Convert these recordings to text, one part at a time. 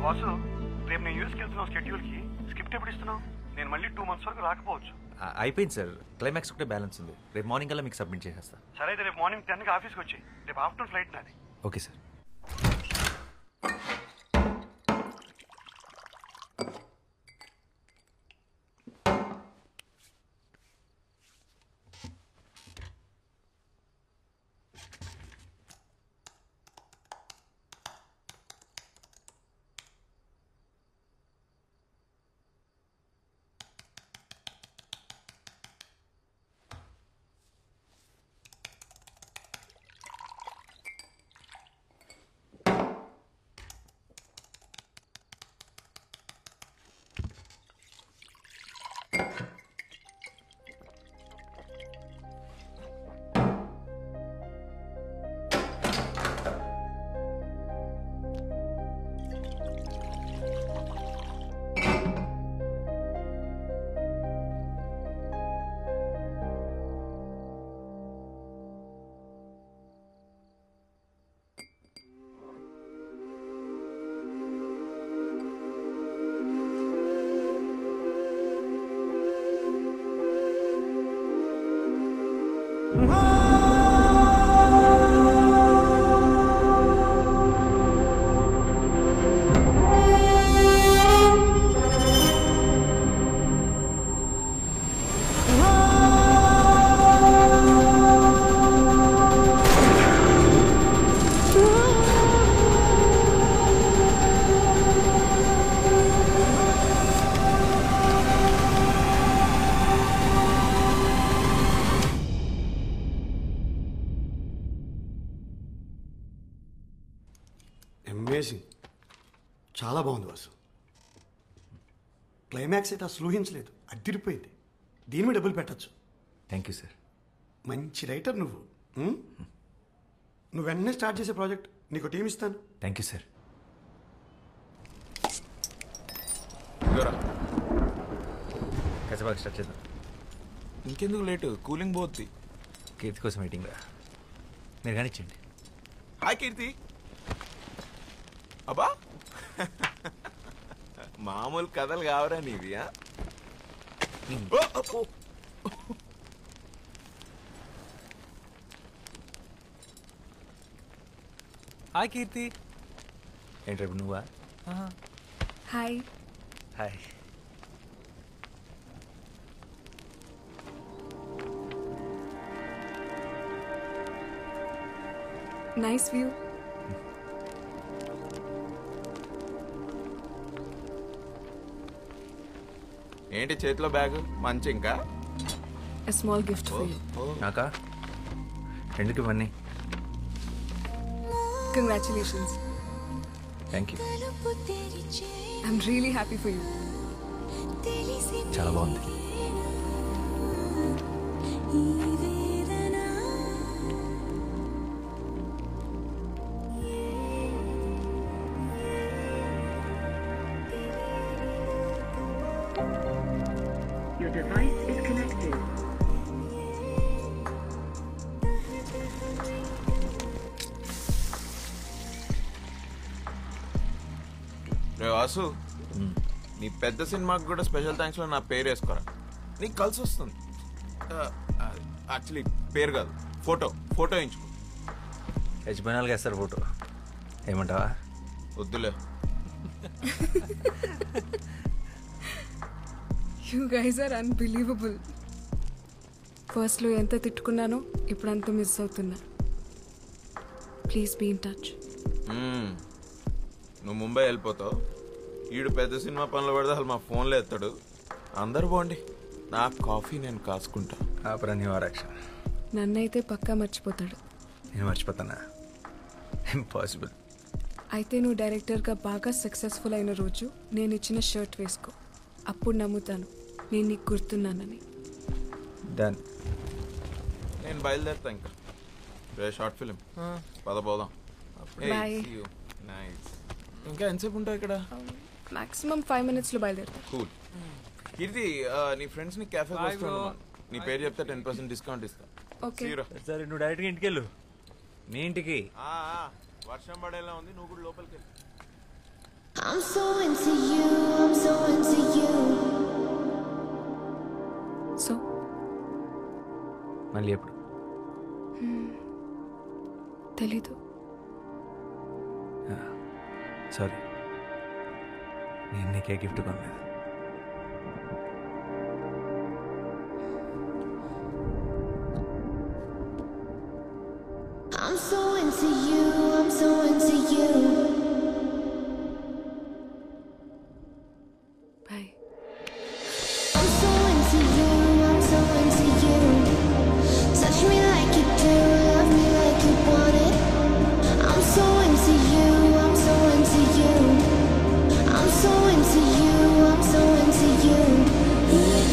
వాసు, రేపు నేను యూఎస్కి వెళ్తున్నావు, స్కెడ్యూల్కి స్క్రిప్ట్ ఎప్పుడు ఇస్తున్నావు? నేను మళ్ళీ 2 months వరకు రాకపోవచ్చు. అయిపోయింది సార్, క్లైమాక్స్ ఒకటే బ్యాలెన్స్ ఉంది. రేపు మార్నింగ్ కల్లా మీకు సబ్మిట్ చేసేస్తా. సరే అయితే రేపు మార్నింగ్ 10కి ఆఫీస్కి వచ్చి, రేపు ఆఫ్టర్నూన్ ఫ్లైట్ నాది. Okay sir. అమేజింగ్, చాలా బాగుంది వాసు. క్లైమాక్స్ అయితే అసలు ఊహించలేదు, అదిరిపోయింది. దీని మీద డబ్బులు పెట్టచ్చు. Thank you sir. మంచి రైటర్ నువ్వు. నువ్వు వెంటనే స్టార్ట్ చేసే ప్రాజెక్ట్, నీకు టీం ఇస్తాను. Thank you sir. కసబాగా స్టార్ట్ చేద్దాం. ఇంకెందుకు లేటు, కూలింగ్ పోద్ది. కీర్తి కోసం మీటింగ్ రా, మీరు కానిచ్చండి. హాయ్ కీర్తి. అబ్బా మామూలు కథలు కావరా నీవి? హాయ్ కీర్తి. ఏంటి రేపు నువ్వా? హాయ్. హాయ్. Nice view. ఏంటి చేతిలో బ్యాగ్? మంచి ఇంకా A small gift for you. నాకా? ఎందుకు ఇవన్నీ? Congratulations. Thank you. I'm really happy for you. చాలా బాగుంది. Your device is connected. రే వాసు, నీ పెద్ద సినిమాకి కూడా స్పెషల్ థ్యాంక్స్లో నా పేరు వేసుకోరా, నీకు కలిసి వస్తుంది. యాక్చువల్లీ పేరు కాదు, ఫోటో వేయించుకో. యజమానాలుగా వేస్తారు ఫోటో, ఏమంటావా? వద్దులే. You guys are unbelievable. First లో ఎంత తిట్టుకున్నానో ఇప్పుడు అంత మిస్ అవుతున్నా. Please be in touch. నువ్వు ముంబై వెళ్ళిపోతావు, ఈడు పెద్ద సినిమా పనులు పడితే అసలు మా ఫోన్లో ఎత్తాడు. అందరు బాగుండి, నా కాఫీ నేను కాసుకుంటా. ఆపరాక్ష. నన్నైతే పక్కా మర్చిపోతాడు. నేను మర్చిపోతానా? ఇంపాసిబుల్. అయితే నువ్వు డైరెక్టర్గా బాగా సక్సెస్ఫుల్ అయిన రోజు నేను ఇచ్చిన షర్ట్ వేసుకో, అప్పుడు నమ్ముతాను నేను నీకు గుర్తున్నానని. డన్. నేను బయలుదేరుతా ఇంకా. షార్ట్ ఫిలిం పదపోదాం. Bye. ఇంకా ఎంతసేపు ఉంటావు ఇక్కడ? మాక్సిమం 5 minutes లో బయలుదేరుతా. కూల్. కీర్తి, నీ ఫ్రెండ్స్ ని క్యాఫే వస్తున్నాను, నీ పేరు చెప్తే 10% డిస్కౌంట్ ఇస్తా. ఓకే సరే, నువ్వు డైరెక్ట్గా ఇంటికి వెళ్ళు. మీ ఇంటికి వర్షం పడేలా ఉంది, నువ్వు కూడా లోపలికి వెళ్ళు. I'm so into you, I'm so into you. So మళ్ళీ ఎప్పుడు? తెలీదు. సారీ, నేను నీకే గిఫ్ట్ కొనలేదు. I'm so into you, I'm so into you. Bye. I'm so into you, I'm so into you. Touch me like you do, love me like you want it. I'm so into you, I'm so into you. I'm so into you, I'm so into you.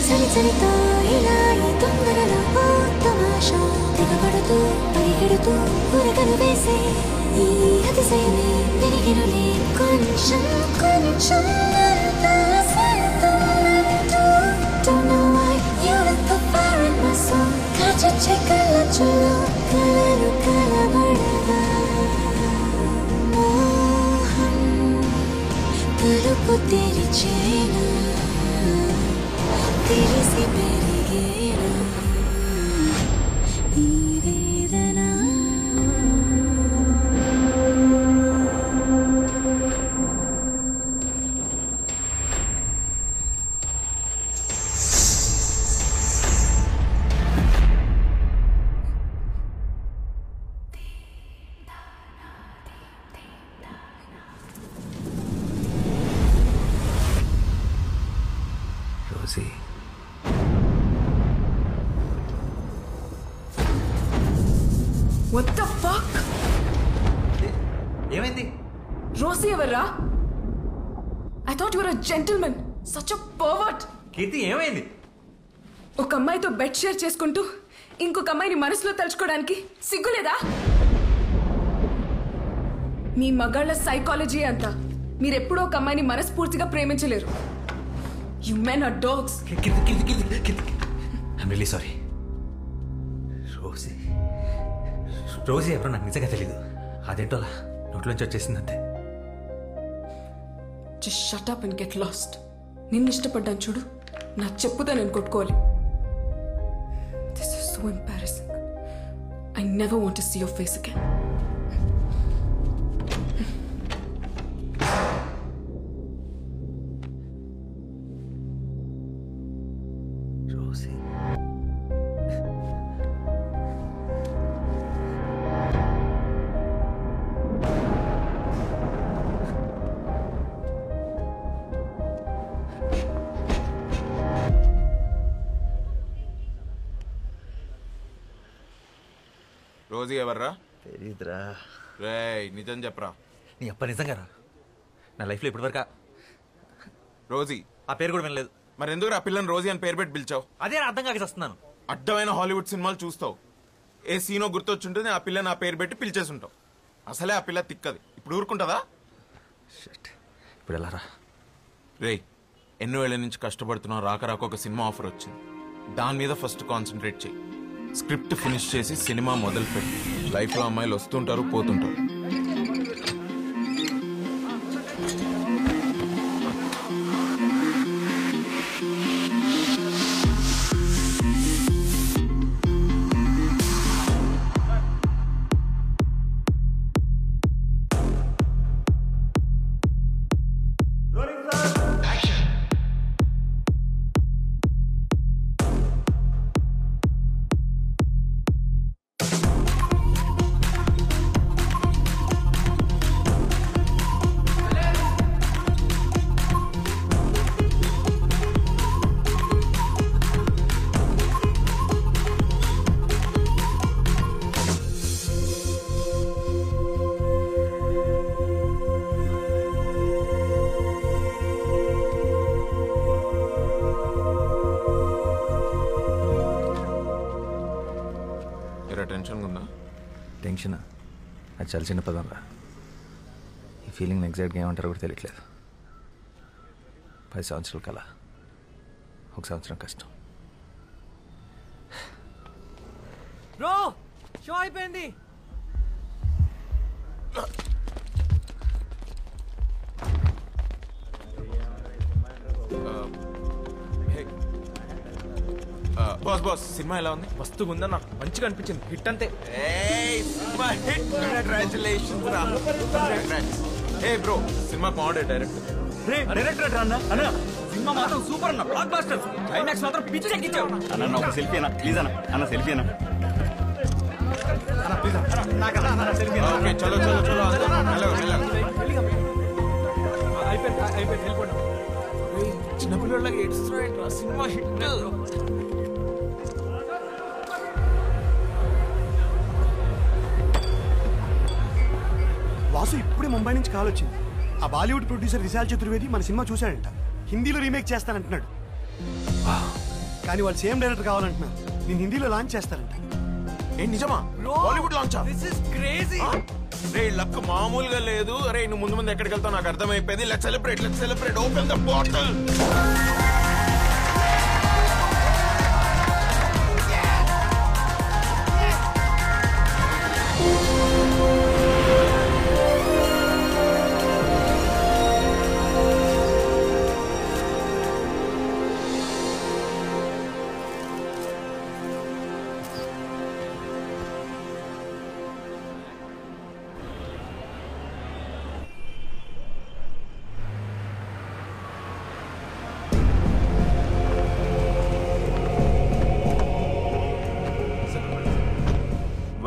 చలి చలితో ఇలా ఈ తొందరలో ఓ తమాషా తెగబడుతూ పరిగెడుతూ ఉరకలు వేసే ఈ అతిశయమే వెలిగినులే కొంచెం కొంచెం అంతా సరితోనంటూ. Don't know why you lit the fire in my soul. కాచొచ్చే కళ్ళచ్చులో కలలు కలబడగా మోహం తలుపు తెరిచేనా తెరిసి పెరిగేనా ఈ వేదన. Rosie, What the fuck? ఏమైంది? రోసీ ఎవర్రా? I thought you were a gentleman. Such a pervert. కీర్తి, ఏమైంది? ఒక అమ్మాయితో బెడ్ షేర్ చేసుకుంటూ ఇంకొక అమ్మాయిని మనసులో తలుచుకోవడానికి సిగ్గులేదా? మీ మగాళ్ళ సైకాలజీ అంతా మీరెప్పుడూ ఒక అమ్మాయిని మనస్ఫూర్తిగా ప్రేమించలేరు. You men are dogs. I'm really sorry. Rosie ఎవరో నాకు నిజంగా తెలీదు. అదేంటో అలా నోట్లోంచి వచ్చేసింది అంతే. Just shut up and get lost. నిన్ను ఇష్టపడ్డాను చూడు, నా చెప్పుతో నేను కొట్టుకోవాలి. This is so embarrassing. I never want to see your face again. Rosie, Rosie ఎవర్రా? తెలీదురా. రేయ్, నిజం చెప్పరా. నీ అప్ప నిజంగా రా. నా లైఫ్లో ఇప్పటివరకు రోజీ ఆ పేరు కూడా వినలేదు. మరి ఎందుకు ఆ పిల్లని రోజీ అని పేరు పెట్టి పిలిచావు? అదే అర్థం కాక వస్తున్నాను. అడ్డమైన హాలీవుడ్ సినిమాలు చూస్తావు, ఏ సీనో గుర్తొచ్చుంటుంది, ఆ పిల్లని ఆ పేరు పెట్టి పిలిచేసి ఉంటావు. అసలే ఆ పిల్ల తిక్కది, ఇప్పుడు ఊరుకుంటుందా? ఇప్పుడు ఎలా రా? రేయ్, ఎన్నో ఏళ్ళ నుంచి కష్టపడుతున్నావు, రాక రాక ఒక సినిమా ఆఫర్ వచ్చింది. దాని మీద ఫస్ట్ కాన్సన్ట్రేట్ చేయి. స్క్రిప్ట్ ఫినిష్ చేసి సినిమా మొదలు పెట్టి. లైఫ్లో అమ్మాయిలు వస్తుంటారు, పోతుంటారు. టెన్షన్గా ఉందా? టెన్షన్ అది చాలా చిన్న పదం రా. ఈ ఫీలింగ్ ఎగ్జాక్ట్గా ఏమంటారో కూడా తెలియట్లేదు. 10 సంవత్సరాల కల, 1 సంవత్సరం కష్టం. బ్రో, షో అయిపోయింది. బాస్ బాస్ సినిమా ఎలా ఉంది? మస్తుగా ఉందా, నాకు మంచిగా అనిపించింది. హిట్ అంతే. Cinema hit. కంగ్రాచులేషన్స్ రా. ఏ బ్రో, సినిమా బాగుండే డైరెక్టర్. డైరెక్టర్ అన్న అన్న సినిమా మాత్రం సూపర్ అన్న, బ్లాక్ బాస్టర్. క్లైమాక్స్ మాత్రం పిచ్చి చెక్కించావు అన్న. ఒక సెల్ఫీ అన్న ప్లీజ్ అన్న. అన్న సెల్ఫీ అన్న. ఓకే చలో చలో చలో అయిపోయింది వెళ్ళిపోండి. చిన్నపిల్లలాగా ఏడుస్తున్నాడు. Cinema hit. వాసు ఇప్పుడే ముంబై నుంచి కాల్ వచ్చింది. ఆ బాలీవుడ్ ప్రొడ్యూసర్ విశాల్ చతుర్వేది మన సినిమా చూశాడంట. హిందీలో రీమేక్ చేస్తానంటున్నాడు. కానీ వాళ్ళు సేమ్ డైరెక్టర్ కావాలంటున్నారు. నేను హిందీలో లాంచ్ చేస్తారంట. ఏ నిజమా? Bollywood launch? This is crazy. Ray luck మామూలుగా లేదు. అరే నువ్వు ముందు ముందు ఎక్కడికి వెళ్తావు నాకు అర్థమైపోయింది. Let's celebrate. Open the bottle.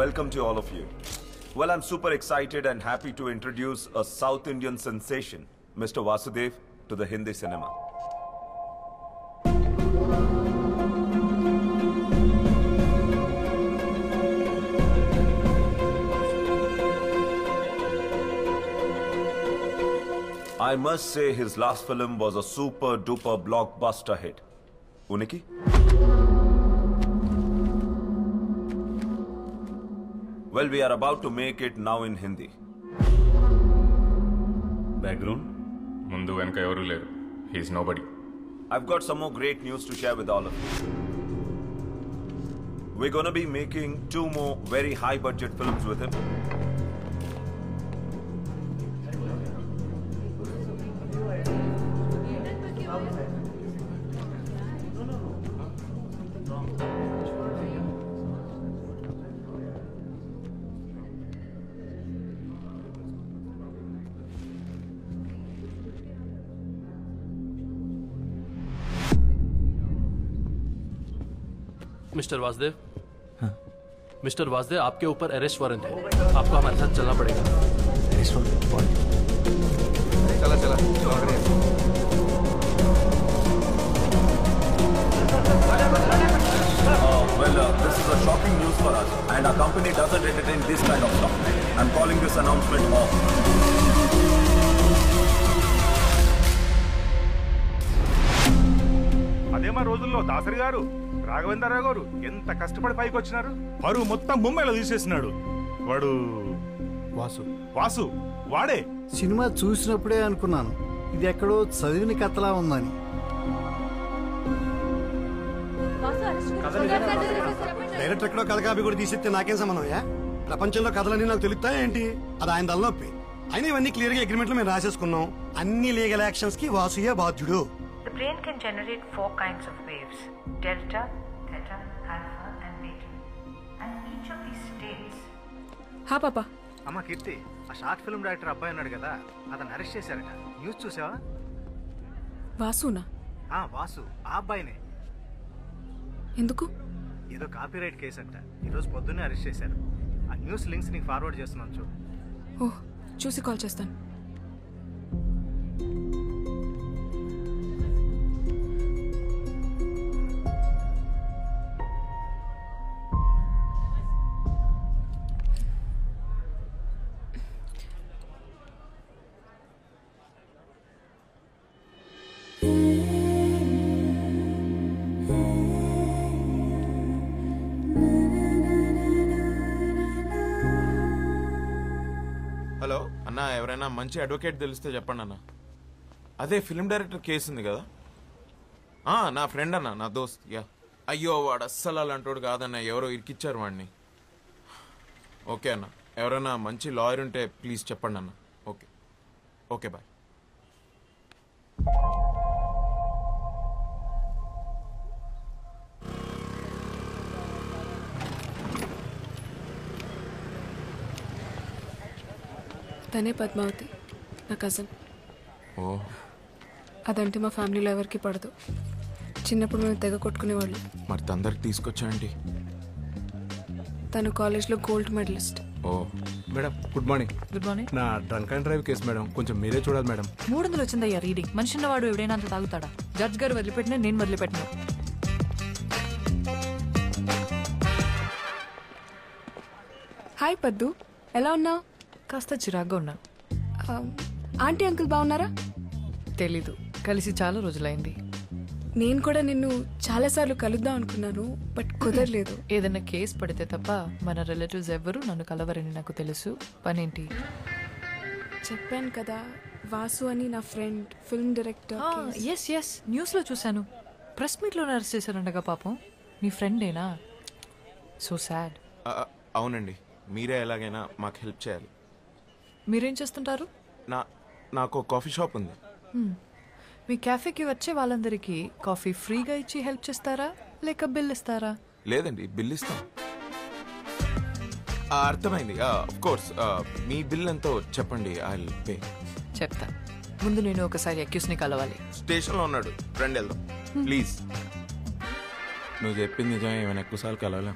Welcome to all of you. Well, I'm super excited and happy to introduce a South Indian sensation, Mr. Vasudev, to the Hindi cinema. I must say his last film was a super duper blockbuster hit. Uniki? Well, we are about to make it now in Hindi. Background? Mundu venka evaru leru. He is nobody. I've got some more great news to share with all of you. We're gonna be making 2 more very high budget films with him. Mister Vasudev, mister Vasudev, आपके ऊपर arrest warrant है. आपको हमारे साथ चलना पड़ेगा. Arrest warrant? चला This is a shocking news for us, and our company doesn't entertain this kind of stuff. I'm calling this announcement off. అదేమా రోజుల్లో దాసరి గారు, రాఘవేంద్రరావు గారు ఎంత కష్టపడి పైకి వచ్చినారు. పరువు మొత్తం ముంబైలో తీసేసినాడు వాడు. వాసు వాడే. సినిమా చూసినప్పుడే అనుకున్నాను ఇది ఎక్కడో చదివిన కథలా ఉందని. డైరెక్టర్ ఎక్కడో కథ కాపీ కూడా తీసిస్తే నాకేం సంబంధమయ్యా? ప్రపంచంలో కథలన్నీ నాకు తెలుస్తాయా ఏంటి? అది ఆయన తలనొప్పి. అయినా ఇవన్నీ క్లియర్ గా అగ్రిమెంట్ లో మేము రాసేసుకున్నాం. అన్ని లీగల్ యాక్షన్స్ కి వాసుయే బాధ్యుడు. The brain can generate 4 kinds of waves: delta, theta, alpha and beta. And each of these states. హా పాపా. అమ్మ కీర్తి, ఆ షార్ట్ ఫిల్మ్ డైరెక్టర్ అబ్బాయి ఉన్నాడు కదా, అతను అరెస్ట్ చేశారట. న్యూస్ చూసావా? వాసునా? వాసు ఆ అబ్బాయినే. ఎందుకు? ఏదో కాపీరైట్ కేసు అంట. ఈరోజు పొద్దున్నే అరెస్ట్ చేశారు. ఆ న్యూస్ లింక్స్ నీకు ఫార్వర్డ్ చేస్తున్నాను చూడు. ఓహ్, చూసి కాల్ చేస్తాను. హలో అన్న, ఎవరైనా మంచి అడ్వకేట్ తెలిస్తే చెప్పండి అన్న. అదే ఫిల్మ్ డైరెక్టర్ కేసు ఉంది కదా, నా ఫ్రెండ్ అన్న, నా దోస్త్. యా. అయ్యో వాడు అస్సలు అలాంటోడు కాదన్న, ఎవరో ఇరికిచ్చారు వాడిని. ఓకే అన్న, ఎవరైనా మంచి లాయర్ ఉంటే ప్లీజ్ చెప్పండి అన్న. Okay okay bye. తనే పద్మావతి, నా కజిన్. ఓ, అదంటే మా ఫ్యామిలీలో ఎవరికి పడదు. చిన్నప్పుడు మేము తెగ కొట్టుకునేవాళ్ళు. మరి తొందరకి తీసుకొచ్చాయండి. తను కాలేజ్లో గోల్డ్ మెడలిస్ట్. ఓ madam good morning. Good morning. నా drunk and drive case madam, కొంచెం మీరే చూడాలి మేడం. 300 వచ్చిందయ్యా రీడింగ్. మనిషి ఉన్నవాడు ఎవడైనా అంత తాగుతాడా? జడ్జ్ గారు వదిలిపెట్టినా నేను వదిలిపెట్టినా. హాయ్ పద్దు, ఎలా ఉన్నావు? కాస్త చిరాగ్గా ఉన్నా. ఆంటీ అంకుల్ బాగున్నారా? తెలీదు, కలిసి చాలా రోజులైంది. నేను కూడా నిన్ను చాలాసార్లు కలుద్దాం అనుకున్నాను, బట్ కుదరలేదు. ఏదైనా కేసు పడితే తప్ప మన రిలేటివ్స్ ఎవ్వరూ నన్ను కలవరని నాకు తెలుసు. పనేంటి? చెప్పాను కదా, వాసు అని నా ఫ్రెండ్, ఫిల్మ్ డైరెక్టర్. ఎస్ న్యూస్లో చూశాను. ప్రెస్ మీట్లో అరెస్ట్ చేశారండగా. పాపం నీ ఫ్రెండేనా? So sad. అవునండి, మీరే ఎలాగైనా మాకు హెల్ప్ చేయాలి. మీరేం చేస్తుంటారు? నాకు కాఫీ షాప్ ఉంది. మీ క్యాఫేకి వచ్చే వాళ్ళందరికీ కాఫీ ఫ్రీగా ఇచ్చి హెల్ప్ చేస్తారా, లేక బిల్ ఇస్తారా? లేదండి, బిల్ ఇస్తాం. అర్థమైంది. Of course. మీ బిల్ ఎంతో చెప్పండి, ఐ విల్ పే. చెప్తా. ముందు నేను ఒకసారి అక్యూస్ని కలవాలి. స్టేషన్లో ఉన్నాడు, రండి వెళ్దాం ప్లీజ్. నువ్వు చెప్పింది నిజమే, ఏమైనా ఎక్కువసార్లు కలవాలా?